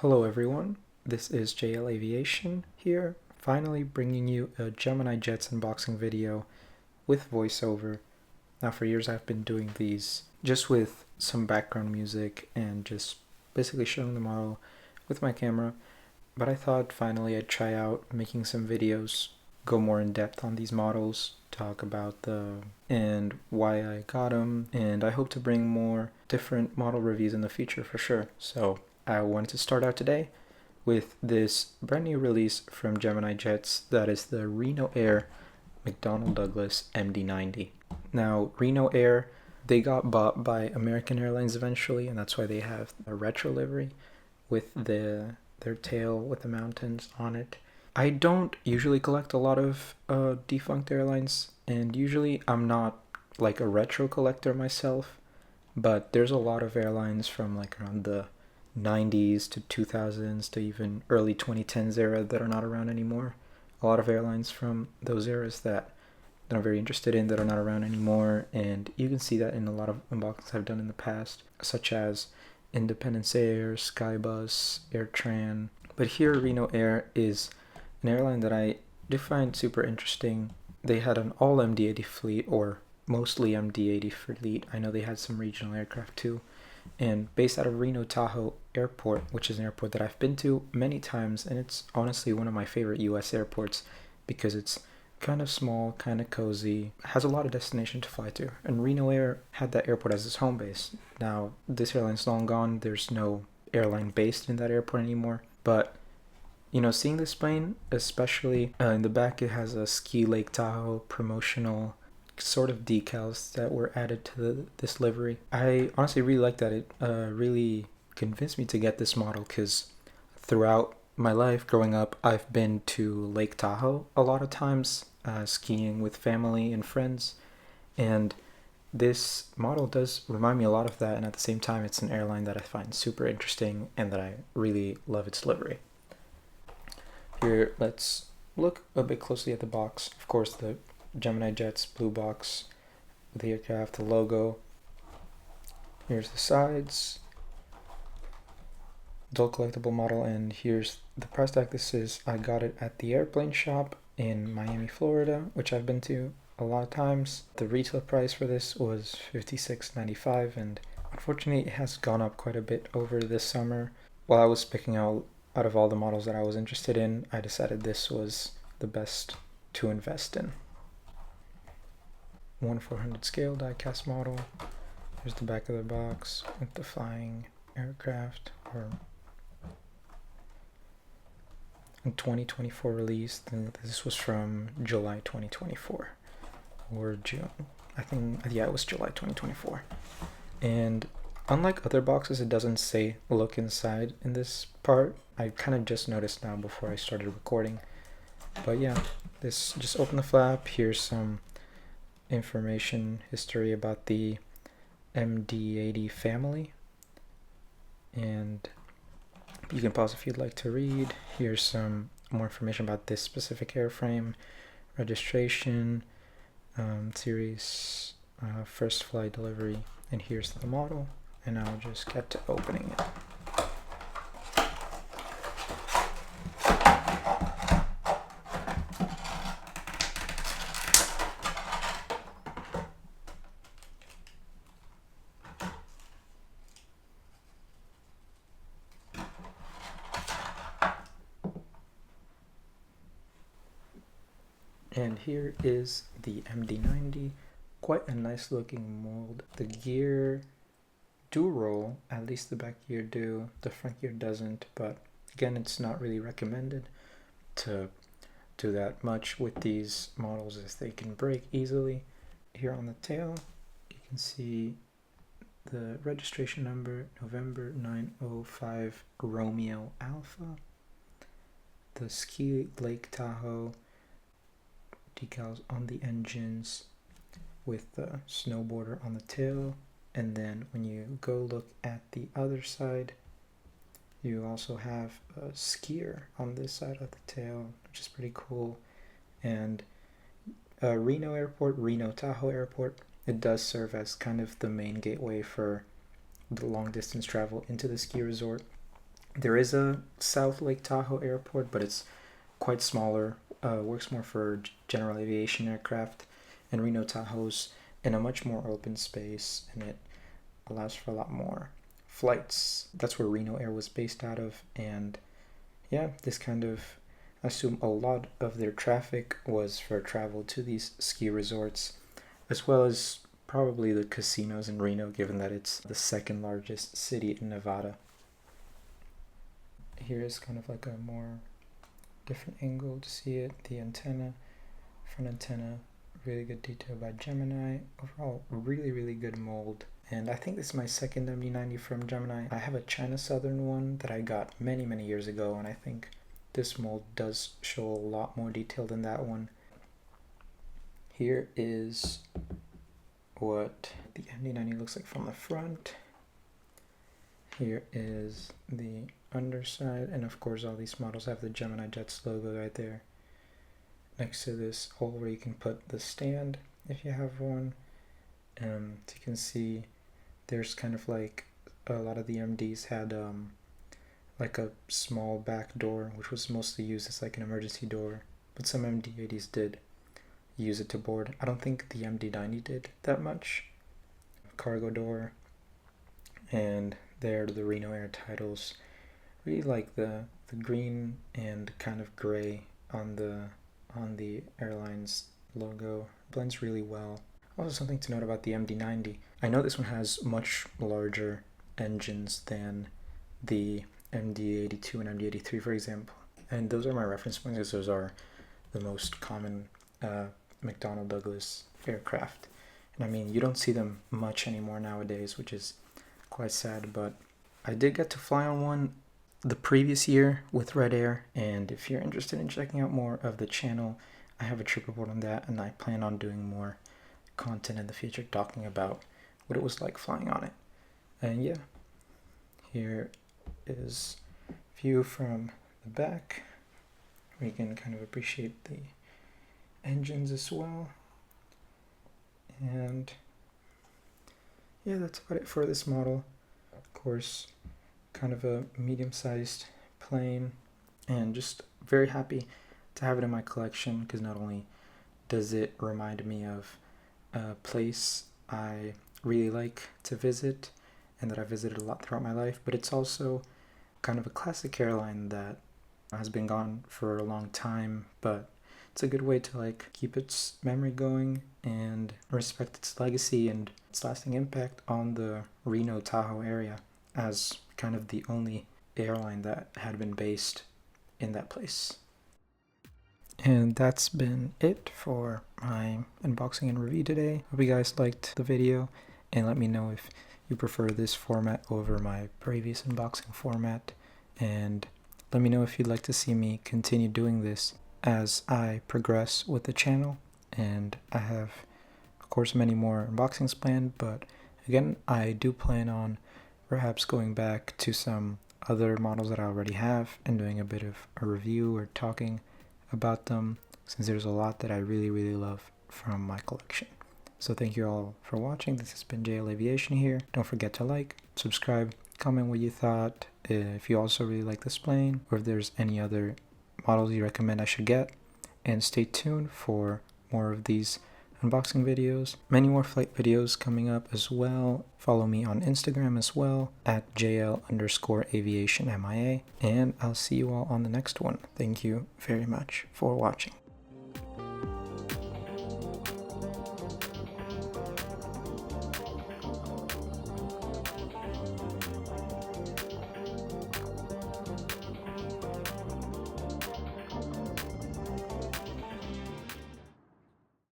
Hello everyone, this is JL Aviation here, finally bringing you a Gemini Jets unboxing video with voiceover. Now for years I've been doing these just with some background music and just basically showing the model with my camera, but I thought finally I'd try out making some videos, go more in depth on these models, talk about them and why I got them, and I hope to bring more different model reviews in the future for sure. So I wanted to start out today with this brand new release from Gemini Jets, that is the Reno Air McDonnell Douglas MD-90. Now, Reno Air, they got bought by American Airlines eventually, and that's why they have a retro livery with their tail with the mountains on it. I don't usually collect a lot of defunct airlines, and usually I'm not like a retro collector myself, but there's a lot of airlines from like around the 90s to 2000s to even early 2010s era that are not around anymore. A lot of airlines from those eras that I'm very interested in that are not around anymore, and you can see that in a lot of unboxings I've done in the past, such as Independence Air, Skybus, AirTran. But here Reno Air is an airline that I do find super interesting. They had an all MD-80 fleet, or mostly MD-80 fleet. I know they had some regional aircraft too, and based out of Reno Tahoe Airport, which is an airport that I've been to many times, and it's honestly one of my favorite US airports because it's kind of small, kind of cozy, has a lot of destination to fly to, and Reno Air had that airport as its home base. Now this airline's long gone, there's no airline based in that airport anymore, but you know, seeing this plane, especially in the back, it has a Ski Lake Tahoe promotional sort of decals that were added to this livery. I honestly really like that. It really convinced me to get this model because throughout my life growing up, I've been to Lake Tahoe a lot of times, skiing with family and friends, and this model does remind me a lot of that, and at the same time it's an airline that I find super interesting and that I really love its livery. Here, let's look a bit closely at the box. Of course, the Gemini Jets blue box with the aircraft, the logo. Here's the sides, dual collectible model, and here's the price tag. I got it at the airplane shop in Miami, Florida, which I've been to a lot of times. The retail price for this was $56.95, and unfortunately it has gone up quite a bit over this summer. While I was picking out of all the models that I was interested in, I decided this was the best to invest in. 1/400 scale die-cast model. Here's the back of the box with the flying aircraft, or in 2024 release. This was from July 2024 or June. I think, yeah, it was July 2024. And unlike other boxes, it doesn't say look inside in this part. I kind of just noticed now before I started recording. But yeah, this, just open the flap. Here's some information history about the MD-80 family, and you can pause if you'd like to read. Here's some more information about this specific airframe, registration, series, first flight delivery, and here's the model, and I'll just get to opening it. And here is the MD-90, quite a nice looking mold. The gear do roll, at least the back gear do, the front gear doesn't, but again, it's not really recommended to do that much with these models as they can break easily. Here on the tail, you can see the registration number, November 905 Romeo Alpha, the Ski Lake Tahoe decals on the engines with the snowboarder on the tail, and then when you go look at the other side, you also have a skier on this side of the tail, which is pretty cool. And Reno Airport, Reno Tahoe Airport, it does serve as kind of the main gateway for the long distance travel into the ski resort. There is a South Lake Tahoe airport, but it's quite smaller, works more for general aviation aircraft, and Reno Tahoe's in a much more open space, and it allows for a lot more flights. That's where Reno Air was based out of, and yeah, this kind of, I assume a lot of their traffic was for travel to these ski resorts, as well as probably the casinos in Reno, given that it's the second largest city in Nevada. Here is kind of like a more different angle to see it. The antenna, front antenna, really good detail by Gemini. Overall, really good mold. And I think this is my second MD-90 from Gemini. I have a China Southern one that I got many years ago, and I think this mold does show a lot more detail than that one. Here is what the MD-90 looks like from the front. Here is the underside, and of course all these models have the Gemini Jets logo right there next to this hole where you can put the stand if you have one. So you can see there's kind of like a lot of the MDs had like a small back door, which was mostly used as like an emergency door, but some MD-80s did use it to board. I don't think the MD-90 did that much. Cargo door, and there are the Reno Air titles. Really like the green and kind of gray on the airline's logo. Blends really well. Also, something to note about the MD-90. I know this one has much larger engines than the MD-82 and MD-83, for example. And those are my reference points, because those are the most common McDonnell Douglas aircraft. And I mean, you don't see them much anymore nowadays, which is quite sad, but I did get to fly on one the previous year with Red Air, and if you're interested in checking out more of the channel, I have a trip report on that, and I plan on doing more content in the future talking about what it was like flying on it. And yeah, here is view from the back, where you can kind of appreciate the engines as well. And yeah, that's about it for this model. Of course, kind of a medium-sized plane, and just very happy to have it in my collection, because not only does it remind me of a place I really like to visit and that I visited a lot throughout my life, but it's also kind of a classic airline that has been gone for a long time, but it's a good way to like keep its memory going and respect its legacy and its lasting impact on the Reno Tahoe area, as kind of the only airline that had been based in that place. And that's been it for my unboxing and review today. Hope you guys liked the video, and let me know if you prefer this format over my previous unboxing format, and let me know if you'd like to see me continue doing this as I progress with the channel. And I have, of course, many more unboxings planned, but again, I do plan on perhaps going back to some other models that I already have and doing a bit of a review or talking about them, since there's a lot that I really love from my collection. So thank you all for watching. This has been JL Aviation here. Don't forget to like, subscribe, comment what you thought, if you also really like this plane, or if there's any other models you recommend I should get, and stay tuned for more of these unboxing videos, many more flight videos coming up as well. Follow me on Instagram as well at JL_aviation MIA, and I'll see you all on the next one. Thank you very much for watching.